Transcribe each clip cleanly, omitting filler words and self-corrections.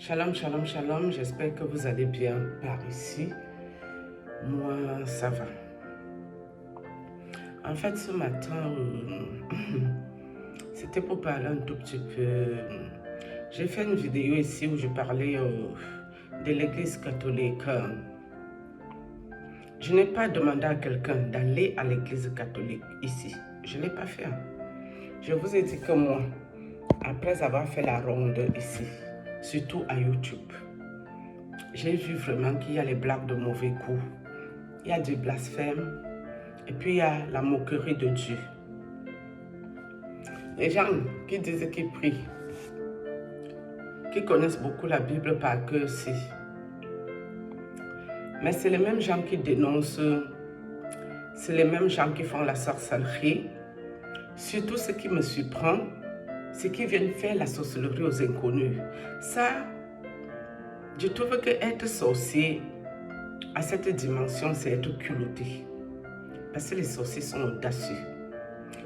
Shalom, shalom, shalom. J'espère que vous allez bien par ici. Moi, ça va. En fait, ce matin, c'était pour parler un tout petit peu. J'ai fait une vidéo ici où je parlais de l'église catholique. Je n'ai pas demandé à quelqu'un d'aller à l'église catholique ici. Je ne l'ai pas fait. Je vous ai dit que moi, après avoir fait la ronde ici, surtout à YouTube, j'ai vu vraiment qu'il y a les blagues de mauvais goût, il y a du blasphème, et puis il y a la moquerie de Dieu. Les gens qui disent qu'ils prient, qui connaissent beaucoup la Bible par cœur aussi. Mais c'est les mêmes gens qui dénoncent, c'est les mêmes gens qui font la sorcellerie. Surtout ce qui me surprend, c'est qu'ils viennent faire la sorcellerie aux inconnus. Ça, je trouve que être sorcier à cette dimension, c'est être culotté. Parce que les sorciers sont audacieux.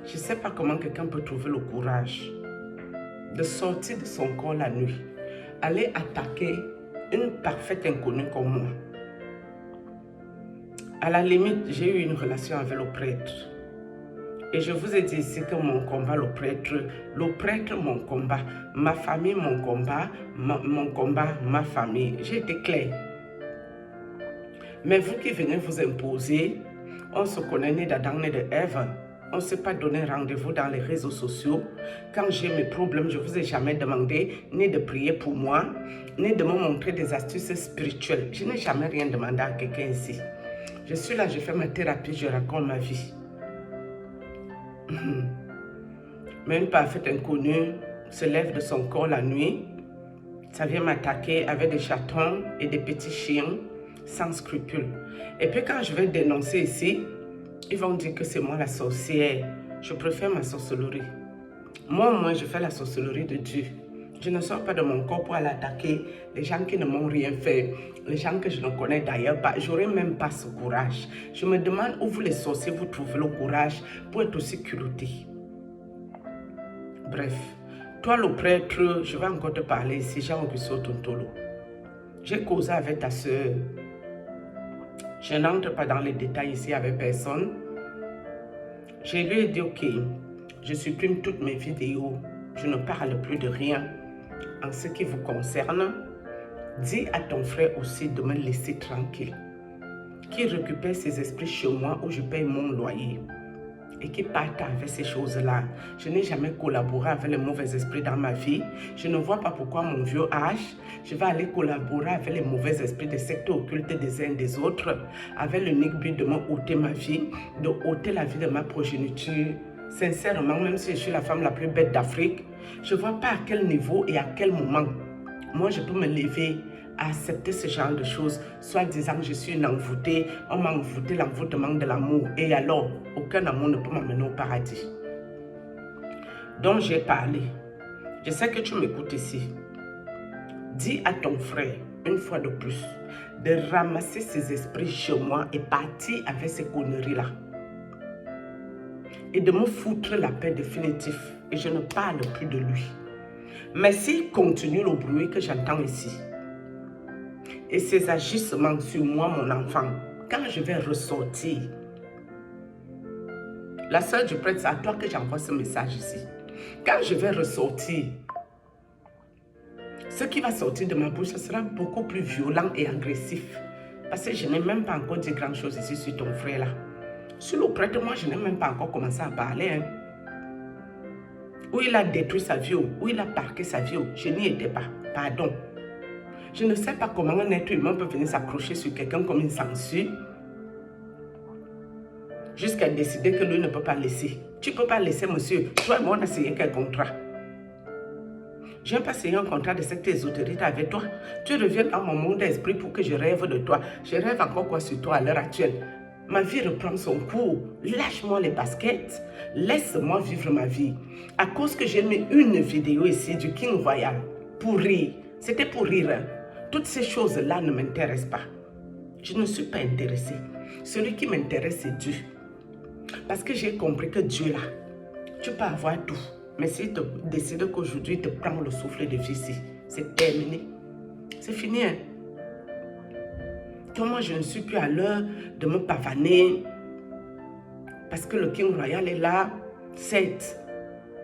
Je ne sais pas comment quelqu'un peut trouver le courage de sortir de son corps la nuit, aller attaquer une parfaite inconnue comme moi. À la limite, j'ai eu une relation avec le prêtre. Et je vous ai dit ici que mon combat, le prêtre, mon combat, ma famille, mon combat, ma famille. J'ai été clair. Mais vous qui venez vous imposer, on se connaît ni d'Adam ni de Ève. On ne s'est pas donné rendez-vous dans les réseaux sociaux. Quand j'ai mes problèmes, je ne vous ai jamais demandé ni de prier pour moi, ni de me montrer des astuces spirituelles. Je n'ai jamais rien demandé à quelqu'un ici. Je suis là, je fais ma thérapie, je raconte ma vie. Mais une parfaite inconnue se lève de son corps la nuit. Ça vient m'attaquer avec des chatons et des petits chiens sans scrupules. Et puis quand je vais dénoncer ici, ils vont dire que c'est moi la sorcière. Je préfère ma sorcellerie. Moi, au moins, je fais la sorcellerie de Dieu. Je ne sors pas de mon corps pour aller attaquer les gens qui ne m'ont rien fait, les gens que je ne connais d'ailleurs pas. Je n'aurais même pas ce courage. Je me demande où vous les sorciers, vous trouvez le courage pour être aussi culottés. Bref, toi le prêtre, je vais encore te parler ici, Jean-Auguste Tontolo. J'ai causé avec ta soeur. Je n'entre pas dans les détails ici avec personne. Je lui ai dit, ok, je supprime toutes mes vidéos. Je ne parle plus de rien en ce qui vous concerne. Dis à ton frère aussi de me laisser tranquille. Qu'il récupère ses esprits chez moi où je paye mon loyer. Et qui parte avec ces choses-là. Je n'ai jamais collaboré avec les mauvais esprits dans ma vie. Je ne vois pas pourquoi mon vieux âge, je vais aller collaborer avec les mauvais esprits des sectes occultes des uns et des autres, avec l'unique but de me ôter ma vie, de ôter la vie de ma progéniture. Sincèrement, même si je suis la femme la plus bête d'Afrique, je ne vois pas à quel niveau et à quel moment moi je peux me lever à accepter ce genre de choses, soit disant que je suis une envoûtée, on m'a envoûté l'envoûtement de l'amour, et alors aucun amour ne peut m'amener au paradis. Donc j'ai parlé. Je sais que tu m'écoutes ici. Dis à ton frère, une fois de plus, de ramasser ses esprits chez moi et partir avec ces conneries-là. Et de me foutre la paix définitive. Et je ne parle plus de lui. Mais s'il continue le bruit que j'entends ici, et ses agissements sur moi, mon enfant, quand je vais ressortir, la sœur du prêtre, c'est à toi que j'envoie ce message ici. Quand je vais ressortir, ce qui va sortir de ma bouche, ce sera beaucoup plus violent et agressif. Parce que je n'ai même pas encore dit grand chose ici sur ton frère là. Sur le prêtre, moi, je n'ai même pas encore commencé à parler. Hein. Où il a détruit sa vie, où il a parqué sa vie, je n'y étais pas. Pardon. Je ne sais pas comment un être humain peut venir s'accrocher sur quelqu'un comme une censure jusqu'à décider que lui ne peut pas laisser. Tu ne peux pas laisser, monsieur. Toi et moi, on a signé quel contrat? Je n'ai pas signé un contrat de cette ésotérité avec toi. Tu reviens dans mon monde d'esprit pour que je rêve de toi. Je rêve encore quoi sur toi à l'heure actuelle? Ma vie reprend son cours. Lâche-moi les baskets. Laisse-moi vivre ma vie. À cause que j'ai mis une vidéo ici du King Royal pour rire. C'était pour rire. Hein? Toutes ces choses-là ne m'intéressent pas. Je ne suis pas intéressée. Celui qui m'intéresse, c'est Dieu. Parce que j'ai compris que Dieu, là, tu peux avoir tout. Mais s'il te décide qu'aujourd'hui, il te prend le souffle de vie ici, c'est terminé. C'est fini. Hein? Donc moi, je ne suis plus à l'heure de me pavaner parce que le King Royal est là. Certes,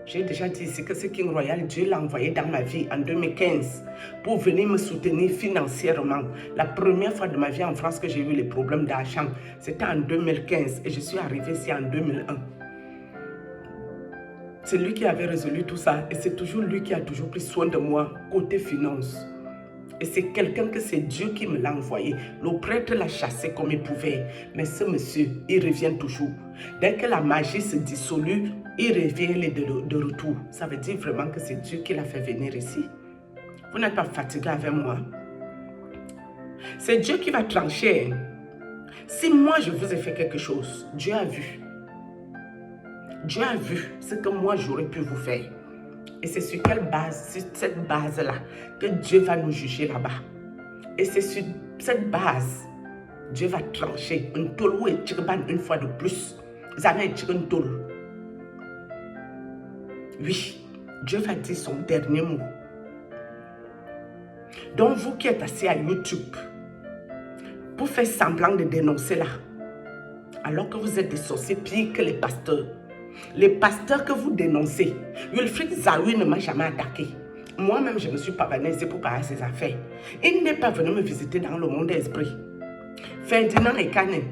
j'ai déjà dit ici que ce King Royal, Dieu l'a envoyé dans ma vie en 2015 pour venir me soutenir financièrement. La première fois de ma vie en France que j'ai eu les problèmes d'argent, c'était en 2015 et je suis arrivée ici en 2001. C'est lui qui avait résolu tout ça et c'est toujours lui qui a toujours pris soin de moi côté finance. Et c'est quelqu'un que c'est Dieu qui me l'a envoyé. Le prêtre l'a chassé comme il pouvait. Mais ce monsieur, il revient toujours. Dès que la magie se dissolue, il revient de retour. Ça veut dire vraiment que c'est Dieu qui l'a fait venir ici. Vous n'êtes pas fatigué avec moi. C'est Dieu qui va trancher. Si moi je vous ai fait quelque chose, Dieu a vu. Dieu a vu ce que moi j'aurais pu vous faire. Et c'est sur quelle base, sur cette base-là, que Dieu va nous juger là-bas. Et c'est sur cette base, Dieu va trancher. Un tolo et tchirban une fois de plus. Jamais tchirban tolo. Oui, Dieu va dire son dernier mot. Donc vous qui êtes assis à YouTube, pour faire semblant de dénoncer là, alors que vous êtes des sorciers pires que les pasteurs. Les pasteurs que vous dénoncez, Wilfried Zawi ne m'a jamais attaqué. Moi-même, je me suis pavanée ici pour parler de ses affaires. Il n'est pas venu me visiter dans le monde d'esprit. Ferdinand Ekane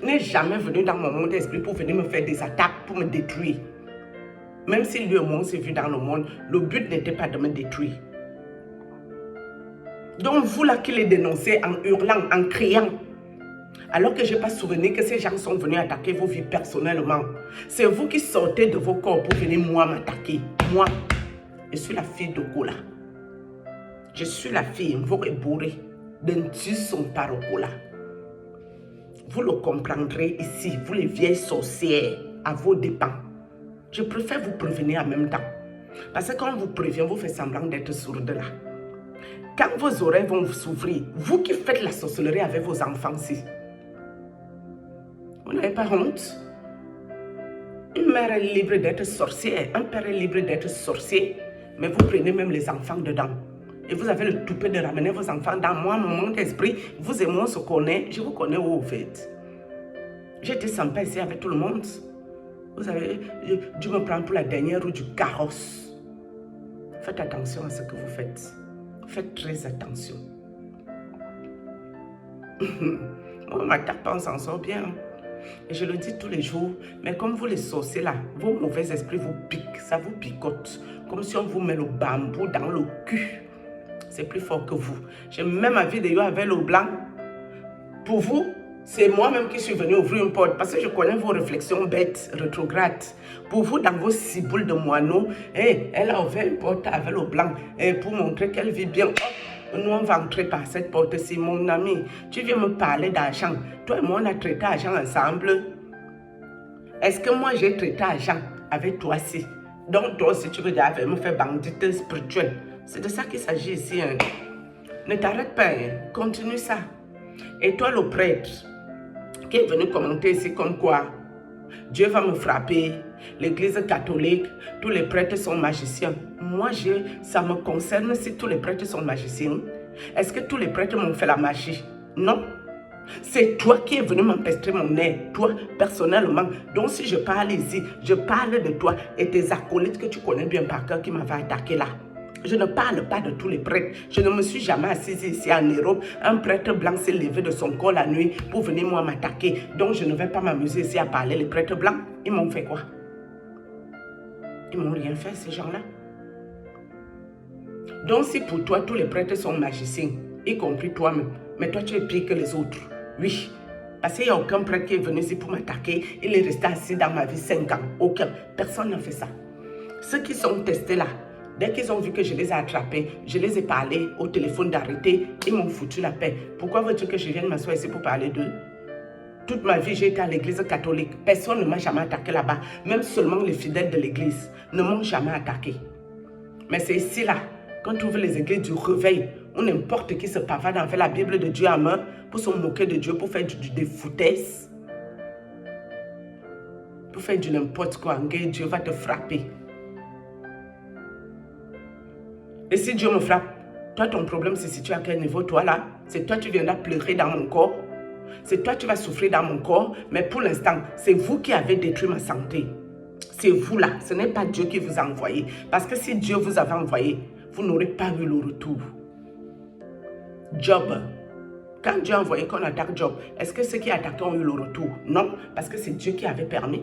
n'est jamais venu dans mon monde d'esprit pour venir me faire des attaques, pour me détruire. Même si lui et moi on s'est vu dans le monde, le but n'était pas de me détruire. Donc vous là qui les dénoncez en hurlant, en criant, alors que je n'ai pas souvenir que ces gens sont venus attaquer vos vies personnellement. C'est vous qui sortez de vos corps pour venir moi m'attaquer. Moi, je suis la fille de Gola. Je suis la fille, vous bourré, d'un son parocola. Vous le comprendrez ici, vous les vieilles sorcières, à vos dépens. Je préfère vous prévenir en même temps. Parce que quand on vous prévient, vous faites semblant d'être sourde là. Quand vos oreilles vont s'ouvrir, vous qui faites la sorcellerie avec vos enfants ici, vous n'avez pas honte? Une mère est libre d'être sorcière, un père est libre d'être sorcier, mais vous prenez même les enfants dedans. Et vous avez le toupet de ramener vos enfants dans moi, mon monde d'esprit. Vous et moi, on se connaît, je vous connais où vous faites. J'étais sympa ici avec tout le monde. Vous avez, Dieu me prend pour la dernière roue du carrosse. Faites attention à ce que vous faites. Faites très attention. Moi, ma tape, on s'en sort bien. Et je le dis tous les jours, mais comme vous les sorciers là, vos mauvais esprits vous piquent, ça vous picote. Comme si on vous met le bambou dans le cul. C'est plus fort que vous. J'ai même ma vidéo avec le blanc. Pour vous, c'est moi-même qui suis venu ouvrir une porte parce que je connais vos réflexions bêtes, rétrogrades. Pour vous, dans vos ciboules de moineaux, elle a ouvert une porte avec le blanc pour montrer qu'elle vit bien. Oh, nous, on va entrer par cette porte-ci, mon ami. Tu viens me parler d'argent. Toi et moi, on a traité l'argent ensemble. Est-ce que moi, j'ai traité l'argent avec toi aussi? Donc, toi aussi, tu veux dire, me faire bandite spirituelle. C'est de ça qu'il s'agit ici. Hein. Ne t'arrête pas, hein. Continue ça. Et toi, le prêtre, qui est venu commenter ici comme quoi Dieu va me frapper, l'église catholique, tous les prêtres sont magiciens. Moi, ça me concerne si tous les prêtres sont magiciens. Est-ce que tous les prêtres m'ont fait la magie? Non. C'est toi qui es venu m'empestrer mon nez, toi, personnellement. Donc, si je parle ici, je parle de toi et tes acolytes que tu connais bien par cœur qui m'avaient attaqué là. Je ne parle pas de tous les prêtres. Je ne me suis jamais assise ici en Europe. Un prêtre blanc s'est levé de son corps la nuit pour venir moi m'attaquer. Donc je ne vais pas m'amuser ici à parler. Les prêtres blancs, ils m'ont fait quoi? Ils m'ont rien fait, ces gens-là. Donc si pour toi, tous les prêtres sont magiciens, y compris toi-même, mais toi tu es pire que les autres. Oui. Parce qu'il n'y a aucun prêtre qui est venu ici pour m'attaquer. Il est resté assis dans ma vie 5 ans. Aucun. Personne n'a fait ça. Ceux qui sont testés là, dès qu'ils ont vu que je les ai attrapés, je les ai parlé au téléphone d'arrêter, ils m'ont foutu la paix. Pourquoi veux-tu que je vienne m'asseoir ici pour parler d'eux? Toute ma vie, j'ai été à l'église catholique. Personne ne m'a jamais attaqué là-bas. Même seulement les fidèles de l'église ne m'ont jamais attaqué. Mais c'est ici là, quand tu ouvres les églises du réveil, où n'importe qui se pavane en fait la Bible de Dieu à main pour se moquer de Dieu, pour faire des foutaises. Pour faire du n'importe quoi, Dieu va te frapper. Et si Dieu me frappe, Toi, ton problème se situe à quel niveau, toi là? C'est toi, tu viendras pleurer dans mon corps. C'est toi, tu vas souffrir dans mon corps. Mais pour l'instant, c'est vous qui avez détruit ma santé. C'est vous là. Ce n'est pas Dieu qui vous a envoyé. Parce que si Dieu vous avait envoyé, vous n'aurez pas eu le retour. Job. Quand Dieu a envoyé qu'on attaque Job, est-ce que ceux qui attaquaient ont eu le retour? Non, parce que c'est Dieu qui avait permis.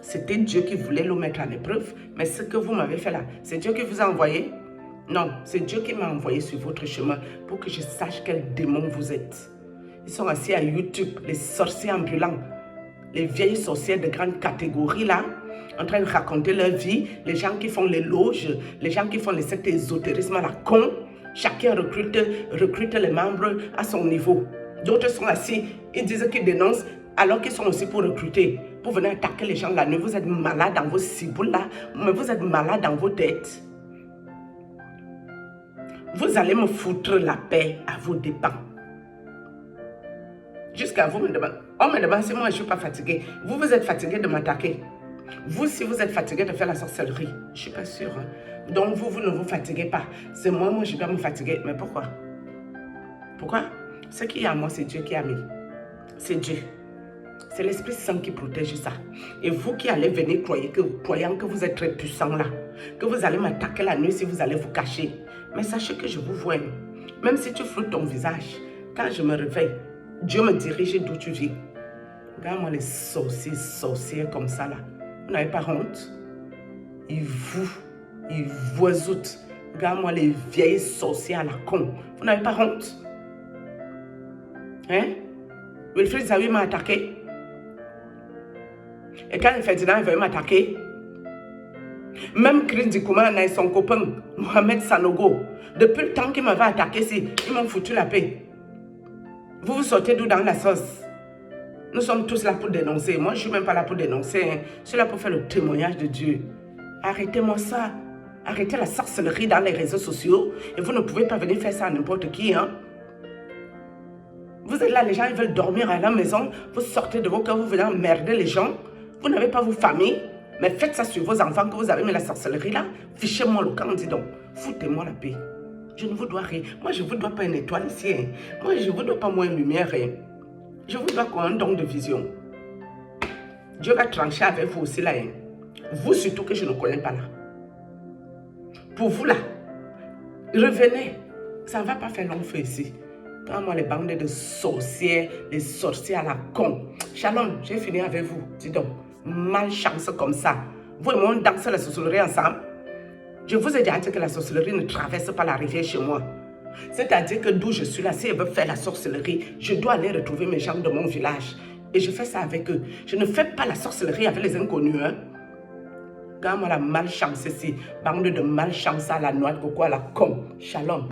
C'était Dieu qui voulait le mettre à l'épreuve. Mais ce que vous m'avez fait là, c'est Dieu qui vous a envoyé? Non, c'est Dieu qui m'a envoyé sur votre chemin pour que je sache quel démon vous êtes. Ils sont assis à YouTube, les sorciers ambulants, les vieilles sorcières de grande catégorie là, en train de raconter leur vie, les gens qui font les loges, les gens qui font les sectes ésotérisme à la con. Chacun recrute les membres à son niveau. D'autres sont assis, ils disent qu'ils dénoncent, alors qu'ils sont aussi pour recruter, pour venir attaquer les gens la nuit. Vous êtes malades dans vos ciboules là, mais vous êtes malades dans vos têtes. Vous allez me foutre la paix à vos dépens. Jusqu'à vous me demandez, on me demande si moi je ne suis pas fatigué. Vous, vous êtes fatigué de m'attaquer. Vous, si vous êtes fatigué de faire la sorcellerie, je ne suis pas sûre. Hein. Donc vous ne vous fatiguez pas. C'est moi, je dois me fatiguer. Mais pourquoi? Pourquoi? Ce qui est à moi, c'est Dieu qui a mis. C'est Dieu. C'est l'Esprit Saint qui protège ça. Et vous qui allez venir croyant que vous êtes très puissant là, que vous allez m'attaquer la nuit si vous allez vous cacher. Mais sachez que je vous vois. Même si tu floutes ton visage, quand je me réveille, Dieu me dirige d'où tu viens. Regarde-moi les sorciers comme ça là. Vous n'avez pas honte? Ils voisoutent. Regarde-moi les vieilles sorcières à la con. Vous n'avez pas honte? Hein? Wilfried Zawi m'a attaqué. Et quand Ferdinand veut m'attaquer, même Chris Dikouma et son copain, Mohamed Sanogo, depuis le temps qu'il m'avait attaqué, ils m'ont foutu la paix. Vous vous sortez d'où dans la sauce? Nous sommes tous là pour dénoncer. Moi, je ne suis même pas là pour dénoncer. Hein. Je suis là pour faire le témoignage de Dieu. Arrêtez-moi ça. Arrêtez la sorcellerie dans les réseaux sociaux. Et vous ne pouvez pas venir faire ça à n'importe qui. Hein. Vous êtes là, les gens ils veulent dormir à la maison. Vous sortez de vos cœurs, vous venez emmerder les gens. Vous n'avez pas vos familles. Mais faites ça sur vos enfants que vous avez mis la sorcellerie là. Fichez-moi le camp, dis donc. Foutez-moi la paix. Je ne vous dois rien. Moi, je ne vous dois pas une étoile ici. Hein. Moi, je ne vous dois pas moins une lumière. Hein. Je vous dois un don de vision. Dieu va trancher avec vous aussi là. Hein. Vous surtout que je ne connais pas là. Pour vous là, revenez. Ça ne va pas faire long feu ici. Quand moi les bandes de sorcières, les sorciers à la con. Shalom, j'ai fini avec vous. Dis donc, malchance comme ça. Vous et moi on danse la sorcellerie ensemble. Je vous ai déjà dit que la sorcellerie ne traverse pas la rivière chez moi. C'est-à-dire que d'où je suis là, si elle veut faire la sorcellerie, je dois aller retrouver mes gens de mon village. Et je fais ça avec eux. Je ne fais pas la sorcellerie avec les inconnus. Hein. Regarde-moi la malchance ici. Bande de malchance à la noix de coco à la con. Shalom.